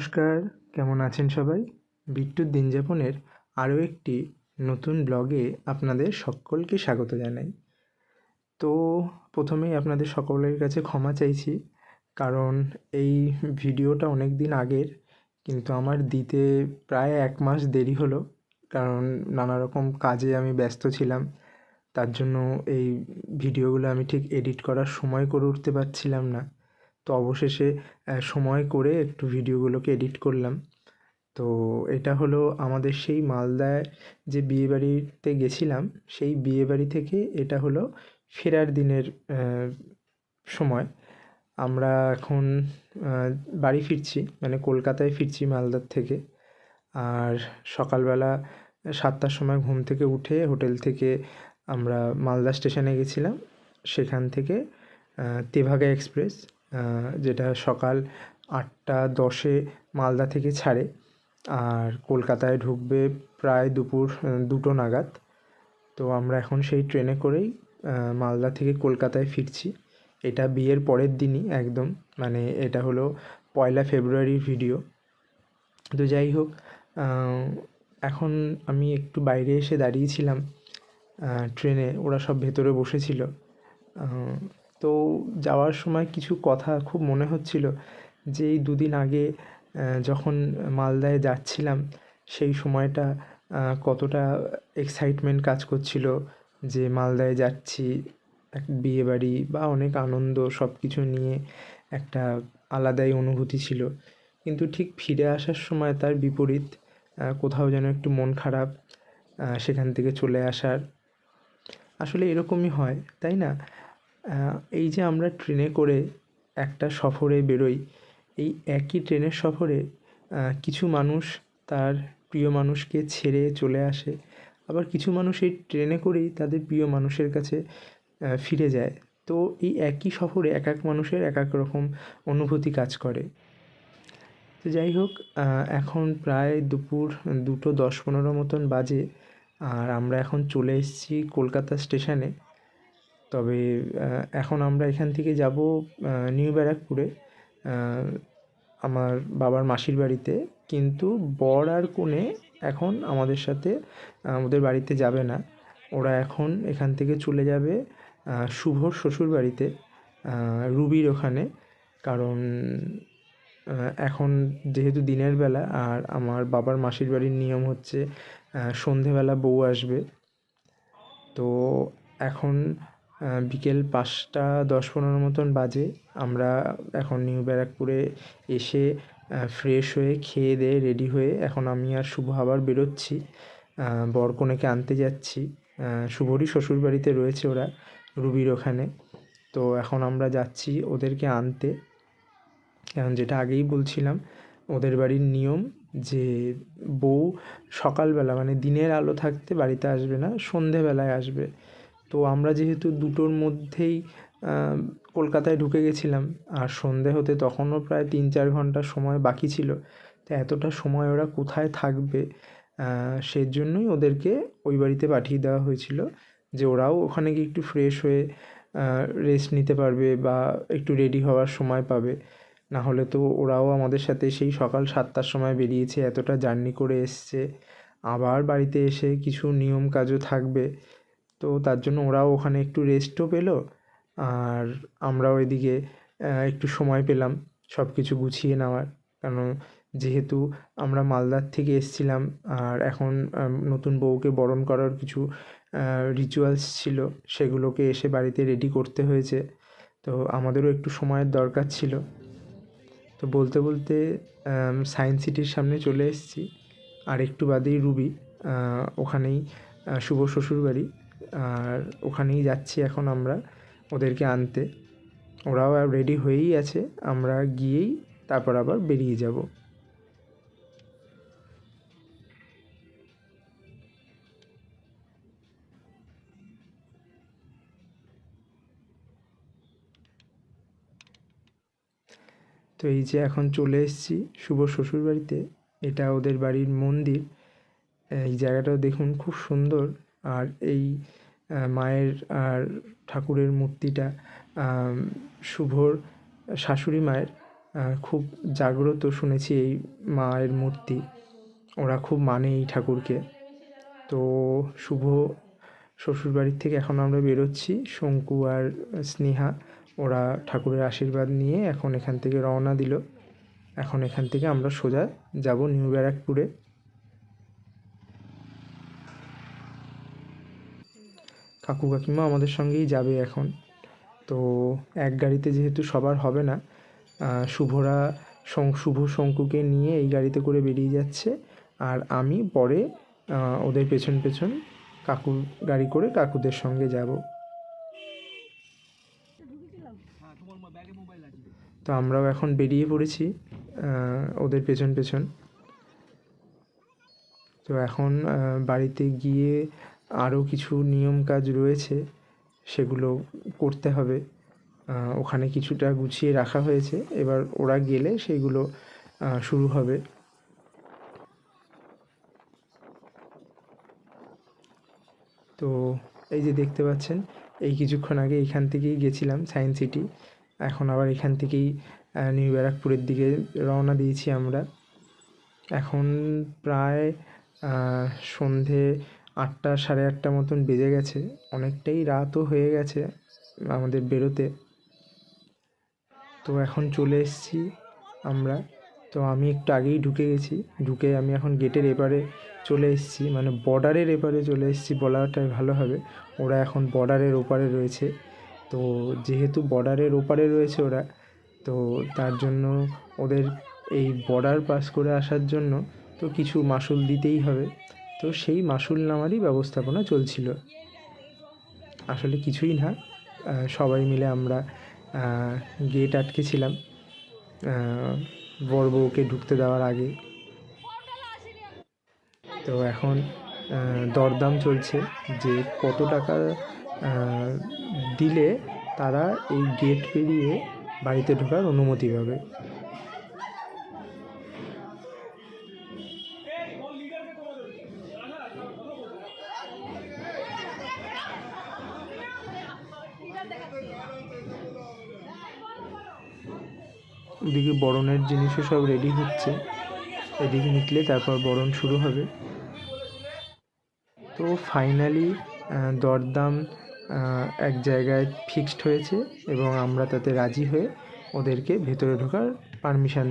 নমস্কার, কেমন আছেন সবাই? বিট্টুর দিনযাপনের আরও একটি নতুন ব্লগে আপনাদের সকলকে স্বাগত জানাই। তো প্রথমেই আপনাদের সকলের কাছে ক্ষমা চাইছি, কারণ এই ভিডিওটা অনেক দিন আগের, কিন্তু আমার দিতে প্রায় 1 মাস দেরি হলো, কারণ নানা রকম কাজে আমি ব্যস্ত ছিলাম। তার জন্য এই ভিডিওগুলো আমি ঠিক এডিট করার সময় করে উঠতে পারছিলাম না। তো অবশেষে সময় করে একটু ভিডিওগুলোকে এডিট করলাম। তো এটা হলো আমাদের সেই মালদায় যে বিয়েবাড়িতে গেছিলাম, সেই বিয়েবাড়ি থেকে এটা হলো ফেরার দিনের সময়। আমরা এখন বাড়ি ফিরছি, মানে কলকাতায় ফিরছি মালদার থেকে। আর সকালবেলা 7টার সময় ঘুম থেকে উঠে হোটেল থেকে আমরা মালদা স্টেশনে গেছিলাম। সেখান থেকে তেভাগা এক্সপ্রেস, যেটা সকাল 8:10-এ মালদা থেকে ছাড়ে আর কলকাতায় ঢুকবে প্রায় দুপুর 2টো নাগাদ। তো আমরা এখন সেই ট্রেনে করেই মালদা থেকে কলকাতায় ফিরছি। এটা বিয়ের পরের দিনই একদম, মানে এটা হলো 1 ফেব্রুয়ারির ভিডিও। তো যাই হোক, এখন আমি একটু বাইরে এসে দাঁড়িয়েছিলাম ট্রেনে, ওরা সব ভেতরে বসেছিল। তো যাওয়ার সময় কিছু কথা খুব মনে হচ্ছিল যে এই 2 দিন আগে যখন মালদায় যাচ্ছিলাম, সেই সময়টা কতটা এক্সাইটমেন্ট কাজ করছিল যে মালদায় যাচ্ছি, এক বিয়েবাড়ি বা অনেক আনন্দ, সব কিছু নিয়ে একটা আলাদাই অনুভূতি ছিল। কিন্তু ঠিক ফিরে আসার সময় তার বিপরীত, কোথাও যেন একটু মন খারাপ সেখান থেকে চলে আসার। আসলে এরকমই হয়, তাই না? এই যে আমরা ট্রেনে করে একটা সফরে বেরোই, এই একই ট্রেনের সফরে কিছু মানুষ তার প্রিয় মানুষকে ছেড়ে চলে আসে, আবার কিছু মানুষ এই ট্রেনে করেই তাদের প্রিয় মানুষের কাছে ফিরে যায়। তো এই একই সফরে এক এক মানুষের এক এক রকম অনুভূতি কাজ করে। তো যাই হোক, এখন প্রায় দুপুর 2:10-15 মতন বাজে, আর আমরা এখন চলে এসেছি কলকাতা স্টেশনে। তবে এখন আমরা এখান থেকে যাব নিউ ব্যারাকপুরে, আমার বাবার মাসির বাড়িতে। কিন্তু বর আর কনে এখন আমাদের সাথে ওদের বাড়িতে যাবে না। ওরা এখন এখান থেকে চলে যাবে শুভর শ্বশুর বাড়িতে, রুবির ওখানে। কারণ এখন যেহেতু দিনের বেলা, আর আমার বাবার মাসির বাড়ির নিয়ম হচ্ছে সন্ধেবেলা বউ আসবে। তো এখন বিকেল 5:10-15 মতন বাজে। আমরা এখন নিউ ব্যারাকপুরে এসে ফ্রেশ হয়ে খেয়ে দেয়ে রেডি হয়ে এখন আমি আর শুভ আবার বেরোচ্ছি, বর কনেকে আনতে যাচ্ছি। শুভরই শ্বশুরবাড়িতে রয়েছে ওরা, রুবির ওখানে। তো এখন আমরা যাচ্ছি ওদেরকে আনতে। কারণ যেটা আগেই বলছিলাম, ওদের বাড়ির নিয়ম যে বউ সকালবেলা, মানে দিনের আলো থাকতে বাড়িতে আসবে না, সন্ধেবেলায় আসবে। তো আমরা যেহেতু 2টোর মধ্যেই কলকাতায় ঢুকে গেছিলাম, আর সন্ধে হতে তখনও প্রায় 3-4 ঘন্টা সময় বাকি ছিল। তো এতটা সময় ওরা কোথায় থাকবে, সেজন্যই ওদেরকে ওই বাড়িতে পাঠিয়ে দেওয়া হয়েছিল, যে ওরাও ওখানে গিয়ে একটু ফ্রেশ হয়ে রেস্ট নিতে পারবে বা একটু রেডি হওয়ার সময় পাবে। না হলে তো ওরাও আমাদের সাথে সেই সকাল 7টার সময় বেরিয়েছে, এতটা জার্নি করে এসছে, আবার বাড়িতে এসে কিছু নিয়ম কাজও থাকবে। তো তার জন্য ওরাও ওখানে একটু রেস্টও পেলো, আর আমরাও এদিকে একটু সময় পেলাম সব কিছু গুছিয়ে নেওয়ার। কারণ যেহেতু আমরা মালদার থেকে এসেছিলাম, আর এখন নতুন বউকে বরণ করার কিছু রিচুয়ালস ছিল, সেগুলোকে এসে বাড়িতে রেডি করতে হয়েছে। তো আমাদেরও একটু সময়ের দরকার ছিল। তো বলতে বলতে সায়েন্স সিটির সামনে চলে এসেছি, আর একটু বাদেই রুবি, ওখানেই শুভ শ্বশুরবাড়ি, আর ওখানেই যাচ্ছি এখন আমরা ওদেরকে আনতে। ওরাও রেডি হয়েই আছে, আমরা গিয়েই তারপর আবার বেরিয়ে যাব। তো এই যে এখন চলে এসেছি শুভ শ্বশুরবাড়িতে, এটা ওদের বাড়ির মন্দির। এই জায়গাটাও দেখুন খুব সুন্দর। আর এই মায়ের আর ঠাকুরের মূর্তিটা শুভর শাশুড়ি মায়ের, খুব জাগ্রত শুনেছি এই মায়ের মূর্তি, ওরা খুব মানে এই ঠাকুরকে। তো শুভ শ্বশুরবাড়ির থেকে এখন আমরা বেরোচ্ছি, শঙ্কু আর স্নেহা, ওরা ঠাকুরের আশীর্বাদ নিয়ে এখন এখান থেকে রওনা দিল। এখন এখান থেকে আমরা সোজা যাব নিউ ব্যারাকপুরে। কাকু কাকিমা আমাদের সঙ্গেই যাবে এখন। তো এক গাড়িতে যেহেতু সবার হবে না, শুভ শঙ্কুকে নিয়ে এই গাড়িতে করে বেরিয়ে যাচ্ছে, আর আমি পরে ওদের পেছন পেছন কাকুর গাড়ি করে কাকুদের সঙ্গে যাব। তো আমরাও এখন বেরিয়ে পড়েছি ওদের পেছন পেছন। তো এখন বাড়িতে গিয়ে আরও কিছু নিয়ম কাজ রয়েছে, সেগুলো করতে হবে। ওখানে কিছুটা গুছিয়ে রাখা হয়েছে, এবার ওরা গেলে সেইগুলো শুরু হবে। তো এই যে দেখতে পাচ্ছেন, এই কিছুক্ষণ আগে এখান থেকেই গেছিলাম সায়েন্স সিটি, এখন আবার এখান থেকেই নিউ ব্যারাকপুরের দিকে রওনা দিয়েছি আমরা। এখন প্রায় সন্ধে 8টা সাড়ে 8টা মতন বেজে গেছে, অনেকটাই রাতও হয়ে গেছে আমাদের বেরোতে। তো এখন চলে এসেছি আমরা। তো আমি একটু আগেই ঢুকে গেছি, ঢুকে আমি এখন গেটের এপারে চলে এসেছি, মানে বর্ডারের এপারে চলে এসেছি বলাটাই ভালো হবে। ওরা এখন বর্ডারের ওপারে রয়েছে। তো যেহেতু বর্ডারের ওপারে রয়েছে ওরা, তো তার জন্য ওদের এই বর্ডার পাস করে আসার জন্য তো কিছু মাশুল দিতেই হবে। তো সেই মাশুল নেওয়ারই ব্যবস্থাপনা চলছিল। আসলে কিছুই না, সবাই মিলে আমরা গেট আটকেছিলাম বর বউকে ঢুকতে দেওয়ার আগে। তো এখন দরদাম চলছে যে কত টাকা দিলে তারা এই গেট পেরিয়ে বাড়িতে ঢোকার অনুমতি পাবে। ওদিকে বরণের জিনিসও সব রেডি হচ্ছে, এদিকে নিকলে তারপর বরণ শুরু হবে। তো ফাইনালি দরদাম এক জায়গায় ফিক্সড হয়েছে এবং আমরা তাতে রাজি হয়ে ওদেরকে ভেতরে ঢোকার পারমিশন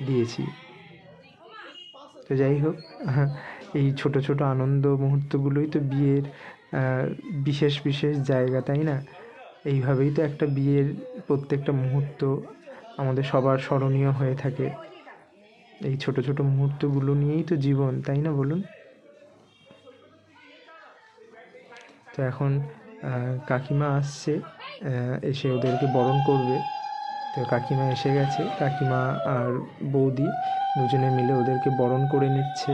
দিয়েছি। তো যাই হোক, এই ছোট ছোট আনন্দ মুহূর্তগুলোই তো বিয়ের বিশেষ বিশেষ জায়গা, তাই না? এইভাবেই তো একটা বিয়ের প্রত্যেকটা মুহূর্ত আমাদের সবার স্মরণীয় হয়ে থাকে। এই ছোট ছোট মুহূর্তগুলো নিয়েই তো জীবন, তাই না বলুন? তো এখন কাকিমা আসছে, এসে ওদেরকে বরণ করবে। তো কাকিমা এসে গেছে, কাকিমা আর বৌদি দুজনে মিলে ওদেরকে বরণ করে নিচ্ছে।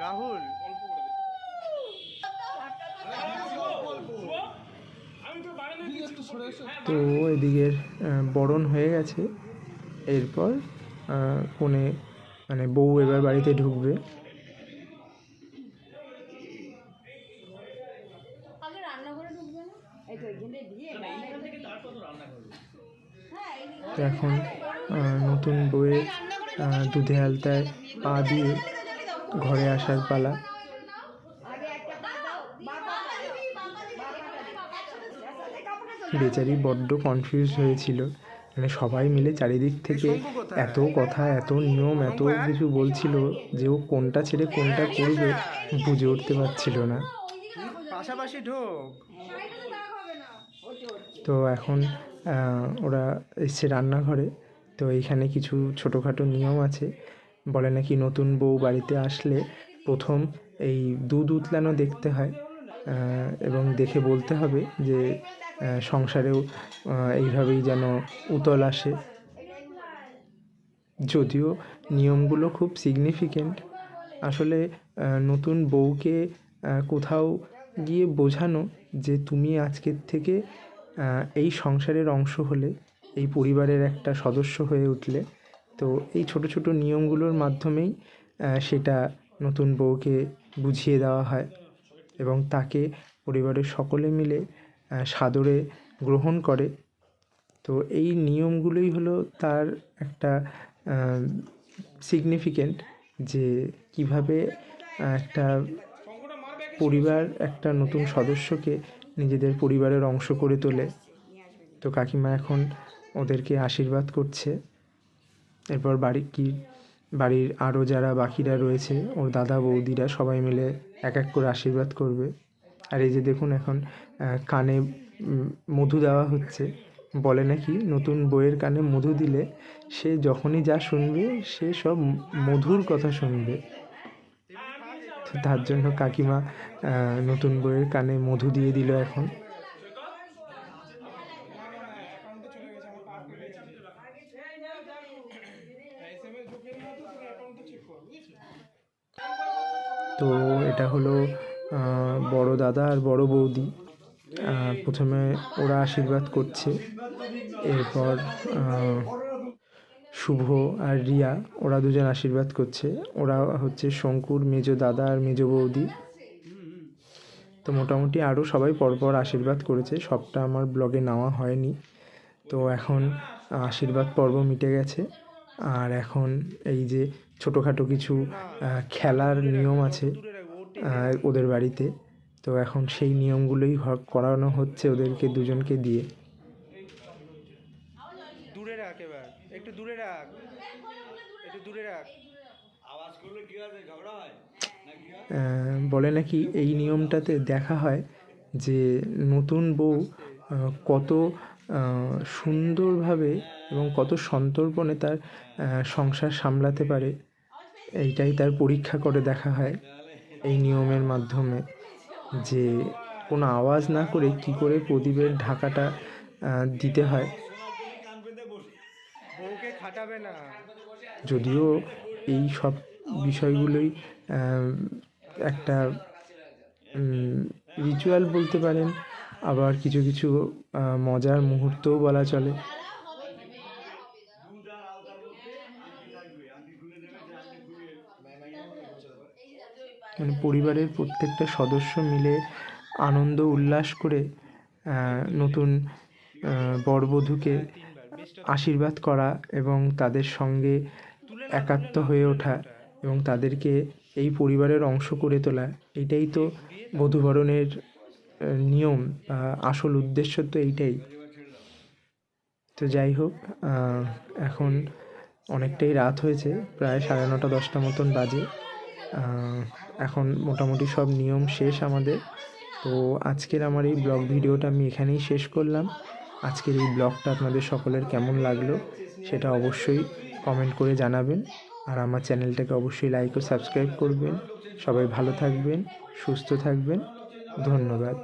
রাহুল তো এদিকের বরণ হয়ে গেছে, এরপর কনে মানে বউ এবার বাড়িতে ঢুকবে। তো এখন নতুন বউয়ের দুধে আলতায় পা দিয়ে ঘরে আসার পালা। বেচারি বড্ড কনফিউজ হয়েছিল, মানে সবাই মিলে চারিদিক থেকে এত কথা, এত নিয়ম, এত কিছু বলছিল যে ও কোনটা ছেড়ে কোনটা করবে বুঝে উঠতে পারছিল না। পাশাপাশি ঢোক। তো এখন ওরা এসছে রান্নাঘরে। তো এইখানে কিছু ছোটোখাটো নিয়ম আছে, বলে নাকি নতুন বউ বাড়িতে আসলে প্রথম এই দুধ উতলানো দেখতে হয়, এবং দেখে বলতে হবে যে সংসারেও এইভাবেই যেন উতল আসে। যদিও নিয়মগুলো খুব সিগনিফিকেন্ট, আসলে নতুন বউকে কোথাও গিয়ে বোঝানো যে তুমি আজকের থেকে এই সংসারের অংশ হলে, এই পরিবারের একটা সদস্য হয়ে উঠলে, তো এই ছোটো ছোটো নিয়মগুলোর মাধ্যমেই সেটা নতুন বউকে বুঝিয়ে দেওয়া হয় এবং তাকে পরিবারের সকলে মিলে সাদরে গ্রহণ করে। তো এই নিয়মগুলোই হলো তার একটা সিগনিফিকেন্ট, যে কীভাবে একটা পরিবার একটা নতুন সদস্যকে নিজেদের পরিবারের অংশ করে তোলে। তো কাকিমা এখন ওদেরকে আশীর্বাদ করছে। এরপর বাড়ির আরও যারা বাকিরা রয়েছে, ওর দাদা বৌদিরা সবাই মিলে এক এক করে আশীর্বাদ করবে। আর এই যে দেখুন, এখন কানে মধু দেওয়া হচ্ছে। বলে নাকি নতুন বউয়ের কানে মধু দিলে সে যখনই যা শুনবে সে সব মধুর কথা শুনবে। তো তার জন্য কাকিমা নতুন বউয়ের কানে মধু দিয়ে দিল এখন। তো এটা হলো বড় দাদা আর বড় বৌদি। প্রথমে ওরা আশীর্বাদ করছে, এরপর শুভ আর রিয়া ওরা দুজন আশীর্বাদ করছে। ওরা হচ্ছে শঙ্কুর মেজো দাদা আর মেজো বৌদি। তো মোটামুটি আরও সবাই পরপর আশীর্বাদ করেছে, সবটা আমার ব্লগে নেওয়া হয়নি। তো এখন আশীর্বাদ পর্ব মিটে গেছে, আর এখন এই যে ছোটোখাটো কিছু খেলার নিয়ম আছে ওদের বাড়িতে। তো এখন সেই নিয়মগুলোই করানো হচ্ছে ওদেরকে দুজনকে দিয়ে। দূরে রাখ, এবার একটু দূরে রাখ, একটু দূরে রাখ। আওয়াজ করলে কি হবে, ঝগড়া হয়? বলে নাকি এই নিয়মটাতে দেখা হয় যে নতুন বউ কত সুন্দরভাবে এবং কত সন্তর্পণে তার সংসার সামলাতে পারে, এইটাই তার পরীক্ষা করে দেখা হয় এই নিয়মের মাধ্যমে, যে কোনো আওয়াজ না করে কী করে প্রদীপের ঢাকাটা দিতে হয়। বউকে খাটাবে না। যদিও এই সব বিষয়গুলোই একটা রিচুয়াল বলতে পারেন, আবার কিছু কিছু মজার মুহূর্তও বলা চলে। মানে পরিবারের প্রত্যেকটা সদস্য মিলে আনন্দ উল্লাস করে নতুন বরবধূকে আশীর্বাদ করা এবং তাদের সঙ্গে একাত্ম হয়ে ওঠা এবং তাদেরকে এই পরিবারের অংশ করে তোলা, এটাই তো বধূবরণের নিয়ম বা আসল উদ্দেশ্য তো এইটাই। তো যাই হোক, এখন অনেকটাই রাত হয়েছে, প্রায় 9:30 10টা মতন বাজে। এখন মোটামুটি সব নিয়ম শেষ আমাদের। তো আজকের আমার এই ব্লগ ভিডিওটা আমি এখানেই শেষ করলাম। আজকের এই ব্লগটা আপনাদের সকলের কেমন লাগলো সেটা অবশ্যই কমেন্ট করে জানাবেন, আর আমার চ্যানেলটাকে অবশ্যই লাইক ও সাবস্ক্রাইব করবেন। সবাই ভালো থাকবেন, সুস্থ থাকবেন, ধন্যবাদ।